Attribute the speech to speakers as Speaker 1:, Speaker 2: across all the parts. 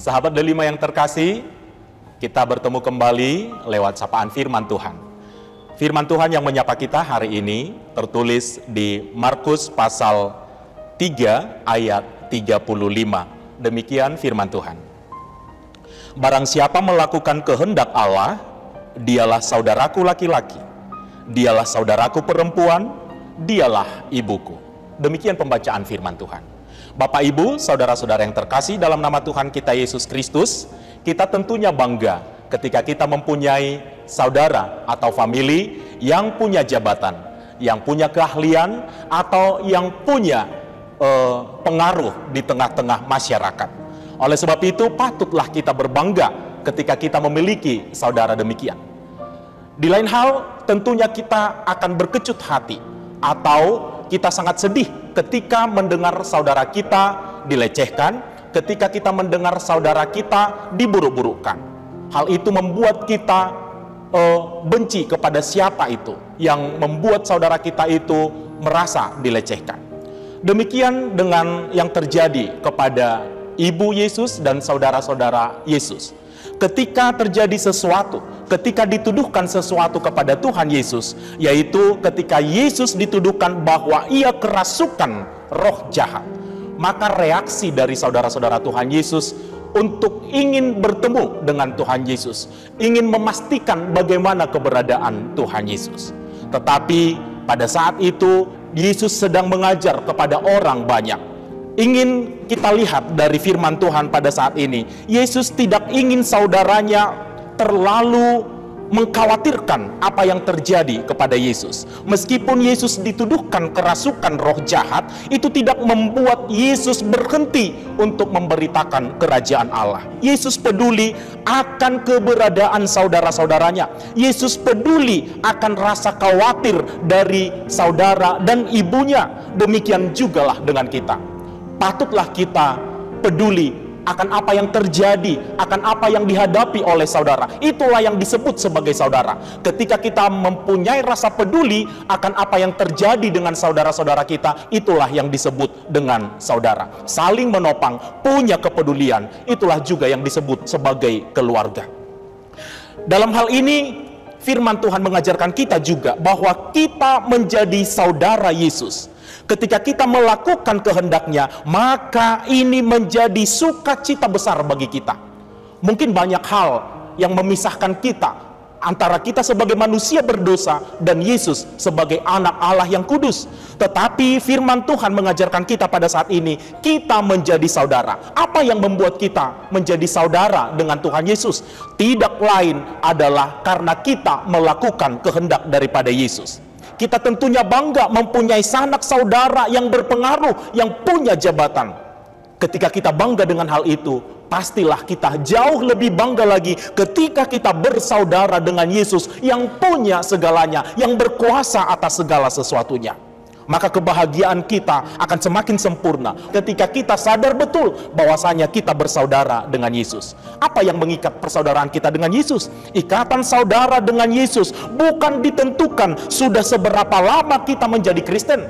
Speaker 1: Sahabat Delima yang terkasih, kita bertemu kembali lewat sapaan firman Tuhan. Firman Tuhan yang menyapa kita hari ini tertulis di Markus pasal 3 ayat 35. Demikian firman Tuhan. Barang siapa melakukan kehendak Allah, dialah saudaraku laki-laki, dialah saudaraku perempuan, dialah ibuku. Demikian pembacaan firman Tuhan. Bapak, Ibu, saudara-saudara yang terkasih dalam nama Tuhan kita Yesus Kristus, kita tentunya bangga ketika kita mempunyai saudara atau famili yang punya jabatan, yang punya keahlian, atau yang punya pengaruh di tengah-tengah masyarakat. Oleh sebab itu, patutlah kita berbangga ketika kita memiliki saudara demikian. Di lain hal, tentunya kita akan berkecut hati atau kita sangat sedih ketika mendengar saudara kita dilecehkan, ketika kita mendengar saudara kita diburuk-burukkan. Hal itu membuat kita benci kepada siapa itu yang membuat saudara kita itu merasa dilecehkan. Demikian dengan yang terjadi kepada Ibu Yesus dan saudara-saudara Yesus. Ketika terjadi sesuatu, ketika dituduhkan sesuatu kepada Tuhan Yesus, yaitu ketika Yesus dituduhkan bahwa ia kerasukan roh jahat, maka reaksi dari saudara-saudara Tuhan Yesus untuk ingin bertemu dengan Tuhan Yesus, ingin memastikan bagaimana keberadaan Tuhan Yesus. Tetapi pada saat itu Yesus sedang mengajar kepada orang banyak. Ingin kita lihat dari firman Tuhan pada saat ini, Yesus tidak ingin saudaranya terlalu mengkhawatirkan apa yang terjadi kepada Yesus. Meskipun Yesus dituduhkan kerasukan roh jahat, itu tidak membuat Yesus berhenti untuk memberitakan kerajaan Allah. Yesus peduli akan keberadaan saudara-saudaranya. Yesus peduli akan rasa khawatir dari saudara dan ibunya. Demikian jugalah dengan kita. Patutlah kita peduli akan apa yang terjadi, akan apa yang dihadapi oleh saudara. Itulah yang disebut sebagai saudara. Ketika kita mempunyai rasa peduli akan apa yang terjadi dengan saudara-saudara kita, itulah yang disebut dengan saudara. Saling menopang, punya kepedulian, itulah juga yang disebut sebagai keluarga. Dalam hal ini, firman Tuhan mengajarkan kita juga bahwa kita menjadi saudara Yesus. Ketika kita melakukan kehendaknya, maka ini menjadi sukacita besar bagi kita. Mungkin banyak hal yang memisahkan kita, antara kita sebagai manusia berdosa dan Yesus sebagai anak Allah yang kudus. Tetapi firman Tuhan mengajarkan kita pada saat ini, kita menjadi saudara. Apa yang membuat kita menjadi saudara dengan Tuhan Yesus? Tidak lain adalah karena kita melakukan kehendak daripada Yesus. Kita tentunya bangga mempunyai sanak saudara yang berpengaruh, yang punya jabatan. Ketika kita bangga dengan hal itu, pastilah kita jauh lebih bangga lagi ketika kita bersaudara dengan Yesus yang punya segalanya, yang berkuasa atas segala sesuatunya. Maka kebahagiaan kita akan semakin sempurna ketika kita sadar betul bahwasanya kita bersaudara dengan Yesus. Apa yang mengikat persaudaraan kita dengan Yesus? Ikatan saudara dengan Yesus bukan ditentukan sudah seberapa lama kita menjadi Kristen,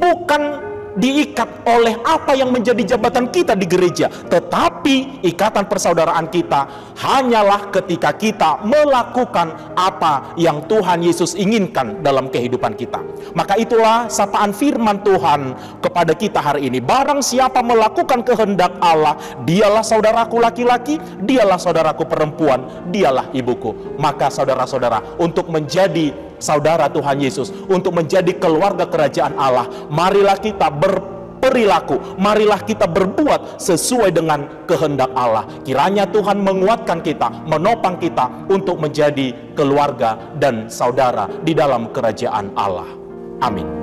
Speaker 1: bukan diikat oleh apa yang menjadi jabatan kita di gereja, tetapi ikatan persaudaraan kita hanyalah ketika kita melakukan apa yang Tuhan Yesus inginkan dalam kehidupan kita. Maka itulah sapaan firman Tuhan kepada kita hari ini. Barang siapa melakukan kehendak Allah, dialah saudaraku laki-laki, dialah saudaraku perempuan, dialah ibuku. Maka saudara-saudara, untuk menjadi saudara Tuhan Yesus, untuk menjadi keluarga kerajaan Allah, marilah kita berperilaku, marilah kita berbuat sesuai dengan kehendak Allah. Kiranya Tuhan menguatkan kita, menopang kita untuk menjadi keluarga dan saudara di dalam kerajaan Allah. Amin.